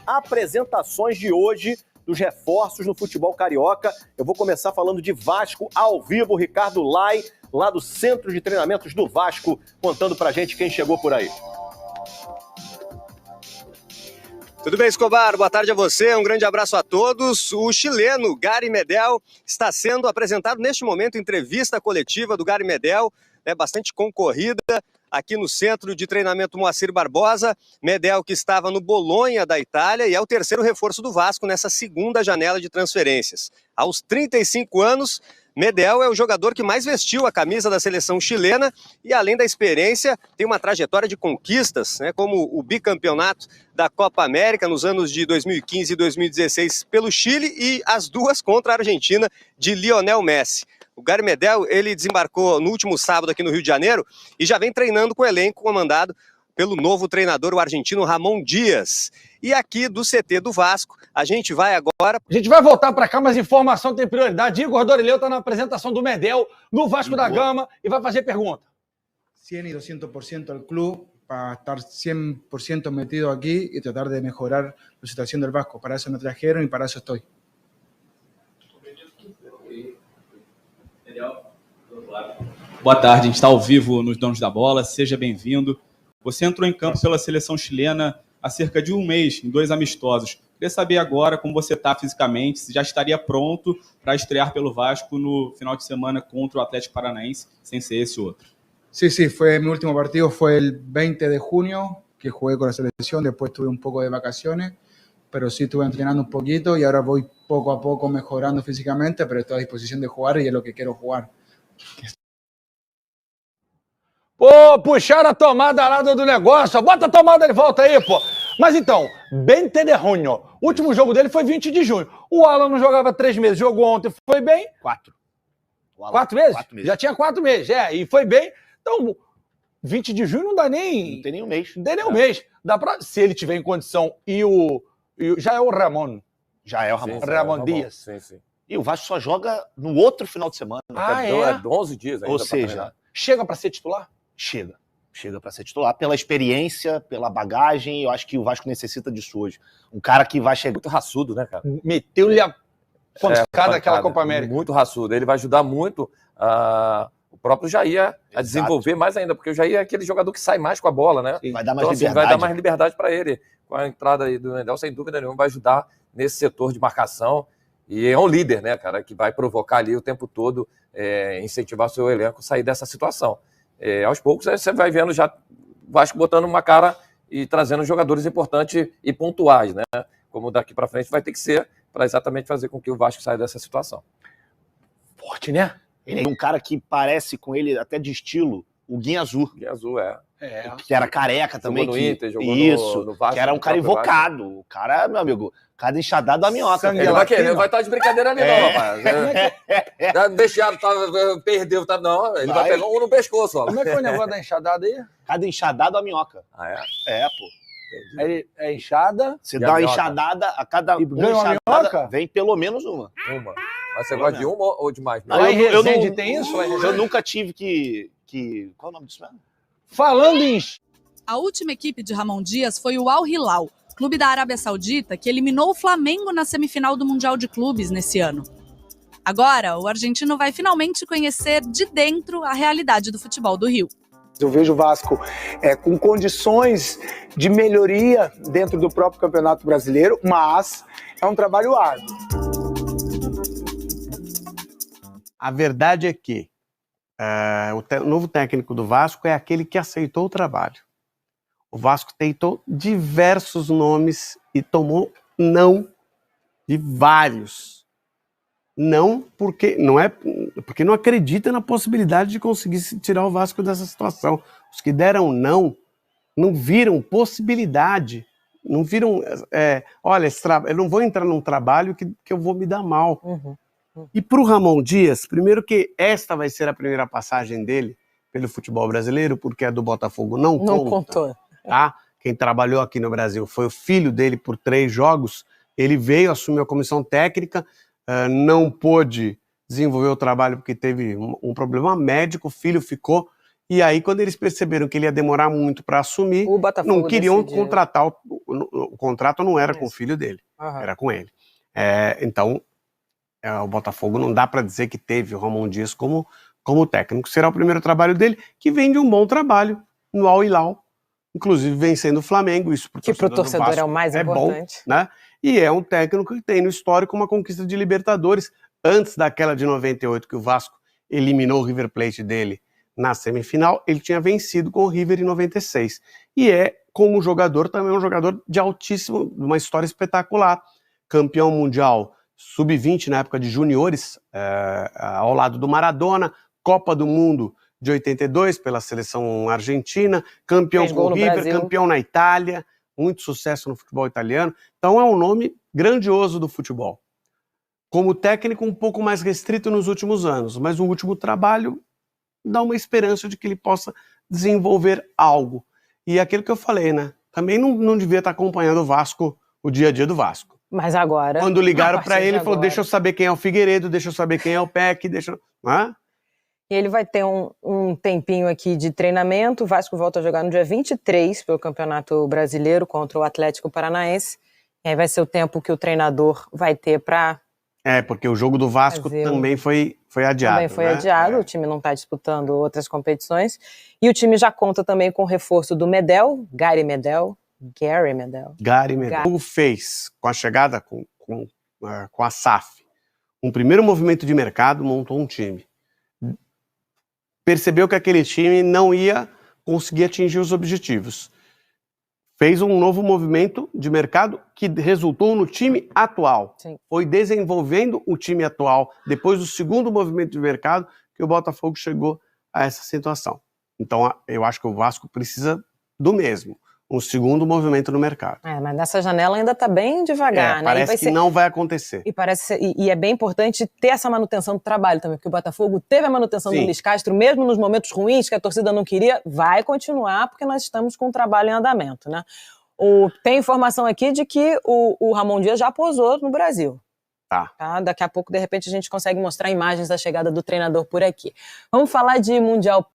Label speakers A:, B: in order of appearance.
A: apresentações de hoje dos reforços no futebol carioca. Eu vou começar falando de Vasco ao vivo. Ricardo Lai, lá do Centro de Treinamentos do Vasco, contando pra gente quem chegou por aí.
B: Tudo bem, Escobar? Boa tarde a você, um grande abraço a todos. O chileno Gary Medel está sendo apresentado neste momento, entrevista coletiva do Gary Medel, bastante concorrida aqui no Centro de Treinamento Moacir Barbosa. Medel que estava no Bolonha da Itália e é o terceiro reforço do Vasco nessa segunda janela de transferências. Aos 35 anos, Medel é o jogador que mais vestiu a camisa da seleção chilena e, além da experiência, tem uma trajetória de conquistas, como o bicampeonato da Copa América nos anos de 2015 e 2016 pelo Chile e as duas contra a Argentina de Lionel Messi. O Gary Medel, ele desembarcou no último sábado aqui no Rio de Janeiro e já vem treinando com o elenco comandado pelo novo treinador, o argentino Ramon Dias. E aqui do CT do Vasco, a gente vai agora...
C: A gente vai voltar para cá, mas informação tem prioridade. Igor Dorileu está na apresentação do Medel no Vasco da Gama e vai fazer pergunta.
D: 100 y 200% al club para estar 100% metido aquí y tratar de mejorar la situación del Vasco. Para eso me trajeron y para eso estoy.
E: Boa tarde, a gente está ao vivo nos Donos da Bola, seja bem-vindo. Você entrou em campo pela seleção chilena há cerca de um mês, em 2 amistosos. Queria saber agora como você está fisicamente, se já estaria pronto para estrear pelo Vasco no final de semana contra o Atlético Paranaense, sem ser esse outro.
D: Sí, fue mi último partido, fue el 20 de junio, que jugué con la selección, después tuve un poco de vacaciones, pero sí estuve entrenando un poquito y ahora voy poco a poco mejorando físicamente, pero estoy a disposición de jugar y es lo que quiero jugar.
C: Pô, puxaram a tomada lá do negócio. Bota a tomada de volta aí, pô. Mas então, 20 de junho. O último jogo dele foi 20 de junho. O Alan não jogava 3 meses. Jogou ontem, foi bem?
A: 4.
C: 4 meses?
A: 4 meses.
C: Já tinha 4 meses, e foi bem. Então, 20 de junho não dá nem...
A: Não tem nem um mês.
C: Não tem nem um mês. Dá pra, se ele tiver em condição já é o Ramon.
A: Já é o Ramon.
C: Ramon Dias.
F: Sim.
A: E o Vasco só joga no outro final de semana.
C: Então
F: é 11 dias ainda.
A: Ou seja,
C: chega para ser titular?
A: Chega para ser titular pela experiência, pela bagagem. Eu acho que o Vasco necessita disso hoje. Um cara que vai chegar...
F: Muito raçudo, né, cara?
C: Meteu-lhe a pancada daquela Copa América.
F: Muito raçudo. Ele vai ajudar muito o próprio Jair a desenvolver mais ainda, porque o Jair é aquele jogador que sai mais com a bola, né?
A: Vai dar mais
F: então,
A: liberdade.
F: Vai dar mais liberdade para ele. Com a entrada aí do Medel, sem dúvida nenhuma, vai ajudar nesse setor de marcação. E é um líder, né, cara, que vai provocar ali o tempo todo, incentivar o seu elenco a sair dessa situação. Aos poucos você vai vendo já o Vasco botando uma cara e trazendo jogadores importantes e pontuais, né? Como daqui para frente vai ter que ser para exatamente fazer com que o Vasco saia dessa situação.
C: Forte, né?
A: Ele é um cara que parece com ele até de estilo, o Guinha Azul.
F: Guinha Azul,
A: que era careca também.
F: Jogou no Inter, jogou no Vasco.
A: Que era um cara invocado. O cara, meu amigo, cada enxadado da minhoca.
F: Ele vai estar de brincadeira ali, não, rapaz. Deixaram, perdeu, não. Ele vai pegar um no pescoço, ó.
C: Como é que foi o negócio da enxadada aí?
A: Cada enxadado a minhoca.
C: Pô. É enxada.
A: Você dá uma enxadada, a cada enxadada vem pelo menos uma.
F: Mas você gosta de uma ou de mais?
C: Lá em Resende tem isso?
A: Eu nunca tive que... Qual é o nome disso mesmo?
C: Falando em...
G: A última equipe de Ramon Dias foi o Al Hilal, clube da Arábia Saudita, que eliminou o Flamengo na semifinal do Mundial de Clubes nesse ano. Agora, o argentino vai finalmente conhecer de dentro a realidade do futebol do Rio.
H: Eu vejo o Vasco com condições de melhoria dentro do próprio Campeonato Brasileiro, mas é um trabalho árduo.
I: A verdade é que o novo técnico do Vasco é aquele que aceitou o trabalho. O Vasco tentou diversos nomes e tomou não de vários. Não porque não acredita na possibilidade de conseguir tirar o Vasco dessa situação. Os que deram não viram possibilidade, não viram, olha, eu não vou entrar num trabalho que eu vou me dar mal. E para o Ramon Dias, primeiro que esta vai ser a primeira passagem dele pelo futebol brasileiro, porque a do Botafogo não contou. Tá? Quem trabalhou aqui no Brasil foi o filho dele por 3 jogos, ele veio, assumiu a comissão técnica, não pôde desenvolver o trabalho porque teve um problema médico, o filho ficou, E aí, quando eles perceberam que ele ia demorar muito para assumir,
J: O Botafogo
I: não queriam
J: decidiu.
I: contratar. O contrato não era com o filho dele, era com ele. Então, o Botafogo não dá para dizer que teve o Ramon Dias como técnico. Será o primeiro trabalho dele, que vem de um bom trabalho no Al Hilal, inclusive vencendo o Flamengo. Isso
J: Que para o torcedor é o mais importante.
I: Bom, né? E é um técnico que tem no histórico uma conquista de Libertadores, antes daquela de 98, que o Vasco eliminou o River Plate dele na semifinal. Ele tinha vencido com o River em 96. E como jogador, também um jogador de altíssimo, uma história espetacular. Campeão mundial sub-20 na época de juniores, ao lado do Maradona, Copa do Mundo de 82 pela seleção argentina, campeão com o River, campeão na Itália, muito sucesso no futebol italiano. Então é um nome grandioso do futebol. Como técnico um pouco mais restrito nos últimos anos, mas o último trabalho dá uma esperança de que ele possa desenvolver algo. E aquilo que eu falei, né? Também não devia estar acompanhando o Vasco, o dia a dia do Vasco.
J: Mas agora...
I: Quando ligaram para ele, ele falou, deixa eu saber quem é o Figueiredo, deixa eu saber quem é o Peck,
J: E ele vai ter um tempinho aqui de treinamento. O Vasco volta a jogar no dia 23 pelo Campeonato Brasileiro contra o Atlético Paranaense. E aí vai ser o tempo que o treinador vai ter para...
I: porque o jogo do Vasco também foi adiado.
J: Também foi adiado, o time não está disputando outras competições. E o time já conta também com o reforço do Medel, Gary Medel. O fez, com a chegada com a SAF, um primeiro movimento de mercado, montou um time. Percebeu que aquele time não ia conseguir atingir os objetivos. Fez um novo movimento de mercado que resultou no time atual. Sim.
I: Foi desenvolvendo o time atual, depois do segundo movimento de mercado, que o Botafogo chegou a essa situação. Então, eu acho que o Vasco precisa do mesmo. Um segundo movimento no mercado.
J: Mas nessa janela ainda está bem devagar, né?
I: Parece que não vai acontecer.
J: E é bem importante ter essa manutenção do trabalho também, porque o Botafogo teve a manutenção do Luiz Castro, mesmo nos momentos ruins que a torcida não queria, vai continuar, porque nós estamos com o trabalho em andamento, né? Tem informação aqui de que o Ramon Dias já posou no Brasil. Tá? Daqui a pouco, de repente, a gente consegue mostrar imagens da chegada do treinador por aqui. Vamos falar de Mundial